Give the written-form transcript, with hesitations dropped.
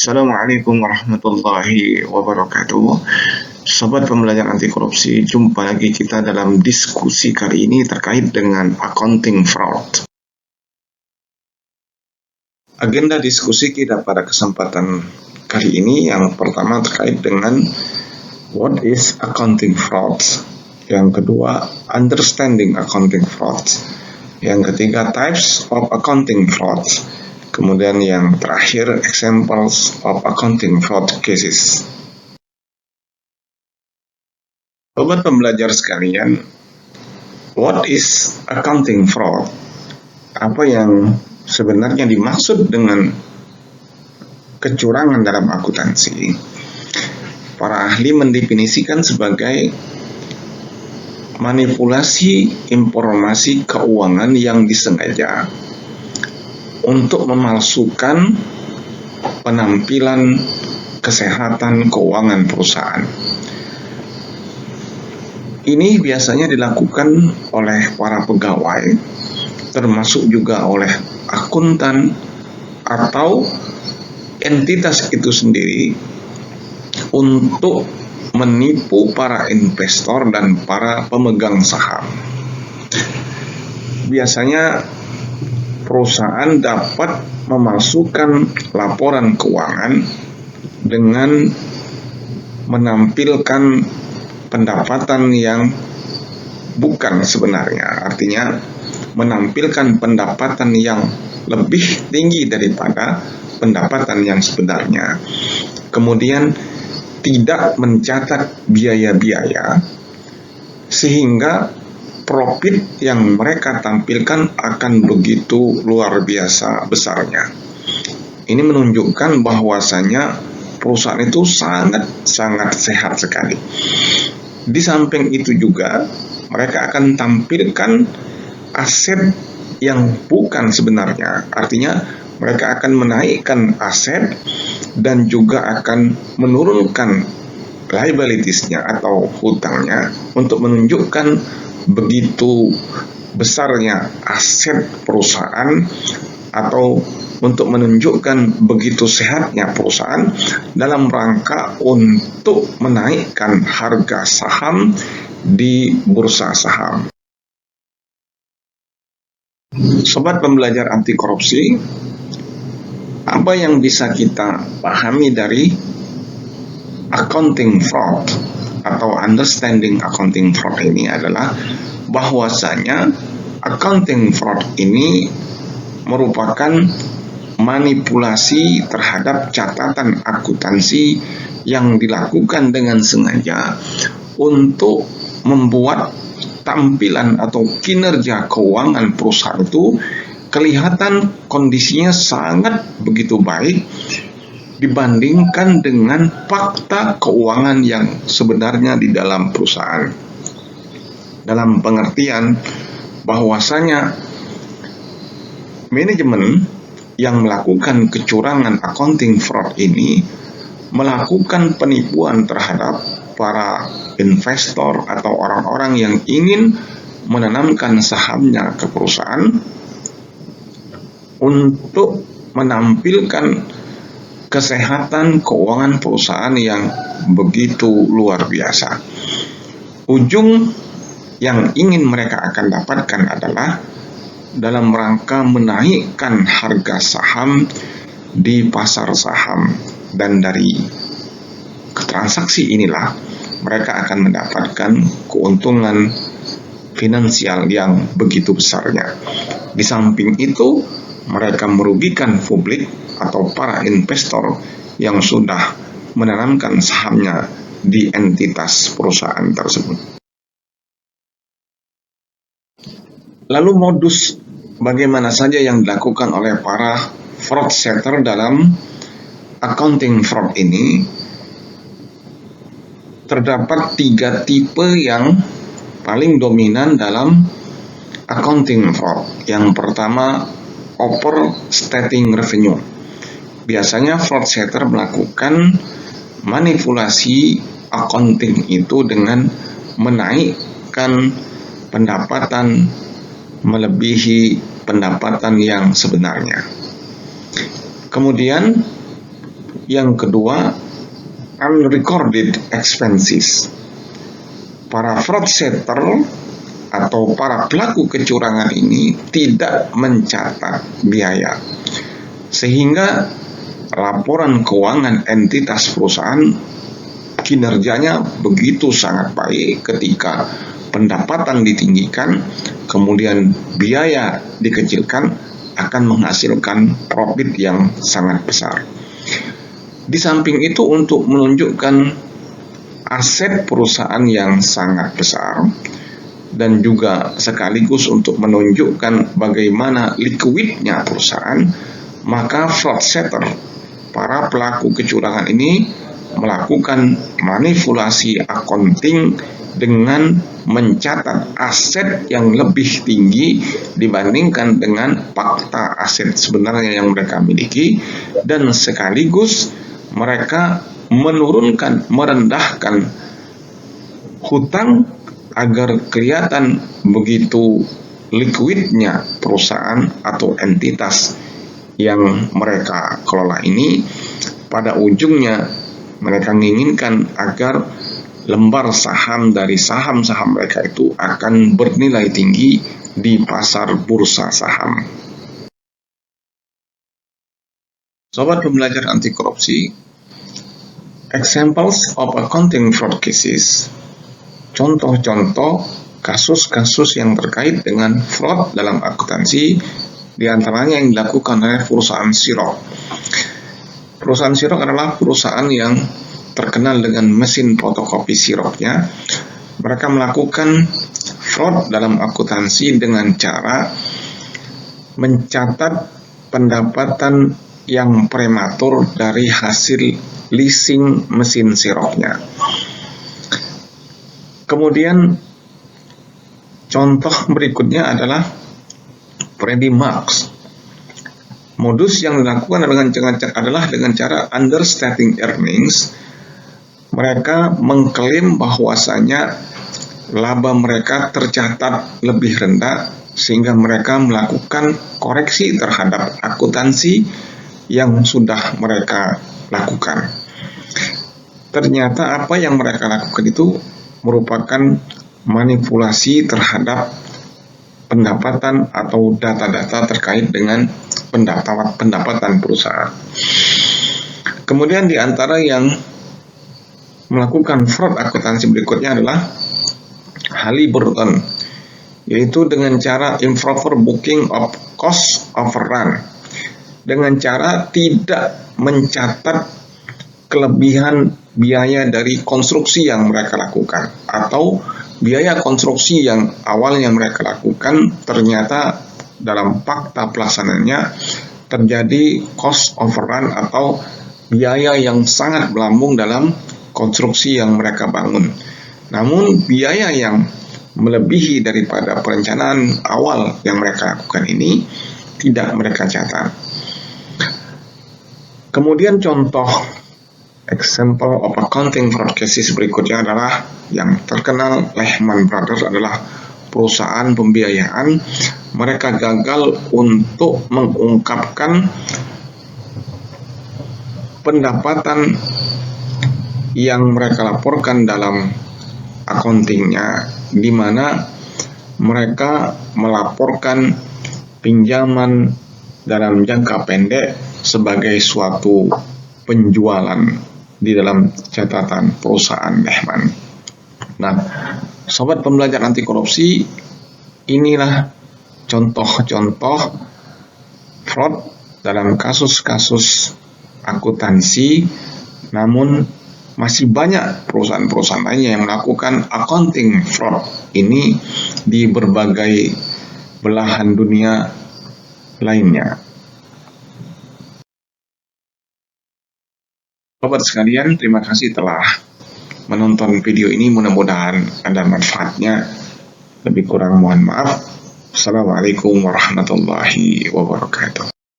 Assalamualaikum warahmatullahi wabarakatuh. Sobat pembelajar anti korupsi, jumpa lagi kita dalam diskusi kali ini terkait dengan accounting fraud. Agenda diskusi kita pada kesempatan kali ini yang pertama terkait dengan what is accounting fraud, yang kedua understanding accounting fraud, yang ketiga types of accounting fraud, kemudian yang terakhir examples of accounting fraud cases. Sobat pembelajar sekalian, what is accounting fraud? Apa yang sebenarnya dimaksud dengan kecurangan dalam akuntansi? Para ahli mendefinisikan sebagai manipulasi informasi keuangan yang disengaja untuk memalsukan penampilan kesehatan keuangan perusahaan. Ini biasanya dilakukan oleh para pegawai, termasuk juga oleh akuntan atau entitas itu sendiri untuk menipu para investor dan para pemegang saham. Biasanya perusahaan dapat memasukkan laporan keuangan dengan menampilkan pendapatan yang bukan sebenarnya, artinya menampilkan pendapatan yang lebih tinggi daripada pendapatan yang sebenarnya. Kemudian tidak mencatat biaya-biaya sehingga profit yang mereka tampilkan akan begitu luar biasa besarnya. Ini menunjukkan bahwasanya perusahaan itu sangat sehat sekali. Di samping itu juga mereka akan tampilkan aset yang bukan sebenarnya. Artinya mereka akan menaikkan aset dan juga akan menurunkan liabilities-nya atau hutangnya untuk menunjukkan begitu besarnya aset perusahaan atau untuk menunjukkan begitu sehatnya perusahaan dalam rangka untuk menaikkan harga saham di bursa saham. Sobat pembelajar anti korupsi, apa yang bisa kita pahami dari accounting fraud atau understanding accounting fraud ini adalah bahwasanya accounting fraud ini merupakan manipulasi terhadap catatan akuntansi yang dilakukan dengan sengaja untuk membuat tampilan atau kinerja keuangan perusahaan itu kelihatan kondisinya sangat begitu baik dibandingkan dengan fakta keuangan yang sebenarnya di dalam perusahaan. Dalam pengertian bahwasanya manajemen yang melakukan kecurangan accounting fraud ini melakukan penipuan terhadap para investor atau orang-orang yang ingin menanamkan sahamnya ke perusahaan untuk menampilkan kesehatan keuangan perusahaan yang begitu luar biasa. Ujung yang ingin mereka akan dapatkan adalah dalam rangka menaikkan harga saham di pasar saham, dan dari transaksi inilah mereka akan mendapatkan keuntungan finansial yang begitu besarnya. Di samping itu mereka merugikan publik atau para investor yang sudah menanamkan sahamnya di entitas perusahaan tersebut. Lalu modus bagaimana saja yang dilakukan oleh para fraud setter dalam accounting fraud ini? Terdapat 3 tipe yang paling dominan dalam accounting fraud. Yang pertama, overstating revenue. Biasanya fraud setter melakukan manipulasi accounting itu dengan menaikkan pendapatan melebihi pendapatan yang sebenarnya. Kemudian Yang kedua, unrecorded expenses. Para fraudster atau para pelaku kecurangan ini tidak mencatat biaya, sehingga laporan keuangan entitas perusahaan kinerjanya begitu sangat baik ketika pendapatan ditinggikan, kemudian biaya dikecilkan, akan menghasilkan profit yang sangat besar. Di samping itu, untuk menunjukkan aset perusahaan yang sangat besar dan juga sekaligus untuk menunjukkan bagaimana liquidnya perusahaan, maka fraudster, para pelaku kecurangan ini melakukan manipulasi accounting dengan mencatat aset yang lebih tinggi dibandingkan dengan fakta aset sebenarnya yang mereka miliki, dan sekaligus mereka merendahkan hutang agar kelihatan begitu liquidnya perusahaan atau entitas yang mereka kelola ini. Pada ujungnya mereka menginginkan agar lembar saham dari saham-saham mereka itu akan bernilai tinggi di pasar bursa saham. Sobat pembelajar anti korupsi, examples of accounting fraud cases, contoh-contoh kasus-kasus yang terkait dengan fraud dalam akuntansi, diantaranya yang dilakukan oleh perusahaan Xerox. Perusahaan Xerox adalah perusahaan yang terkenal dengan mesin fotokopi Xerox-nya. Mereka melakukan fraud dalam akuntansi dengan cara mencatat pendapatan yang prematur dari hasil leasing mesin Xerox-nya. Kemudian contoh berikutnya adalah Freddie Mac. Modus yang dilakukan adalah dengan cara understating earnings. Mereka mengklaim bahwasanya laba mereka tercatat lebih rendah, sehingga mereka melakukan koreksi terhadap akuntansi yang sudah mereka lakukan. Ternyata apa yang mereka lakukan itu merupakan manipulasi terhadap pendapatan atau data-data terkait dengan pendapatan perusahaan. Kemudian di antara yang melakukan fraud akuntansi berikutnya adalah Halliburton, yaitu dengan cara improper booking of cost overrun, dengan cara tidak mencatat kelebihan biaya dari konstruksi yang mereka lakukan, atau biaya konstruksi yang awalnya mereka lakukan ternyata dalam fakta pelaksanaannya terjadi cost overrun atau biaya yang sangat melambung dalam konstruksi yang mereka bangun. Namun biaya yang melebihi daripada perencanaan awal yang mereka lakukan ini tidak mereka catat. Kemudian contoh example of accounting fraud cases berikutnya adalah yang terkenal Lehman Brothers, adalah perusahaan pembiayaan. Mereka gagal untuk mengungkapkan pendapatan yang mereka laporkan dalam accountingnya, di mana mereka melaporkan pinjaman dalam jangka pendek sebagai suatu penjualan di dalam catatan perusahaan Lehman. Nah, sobat pembelajar anti korupsi, inilah contoh-contoh fraud dalam kasus-kasus akuntansi. Namun masih banyak perusahaan-perusahaan lainnya yang melakukan accounting fraud ini di berbagai belahan dunia lainnya. Sobat sekalian, terima kasih telah menonton video ini. Mudah-mudahan ada manfaatnya. Lebih kurang mohon maaf. Assalamualaikum warahmatullahi wabarakatuh.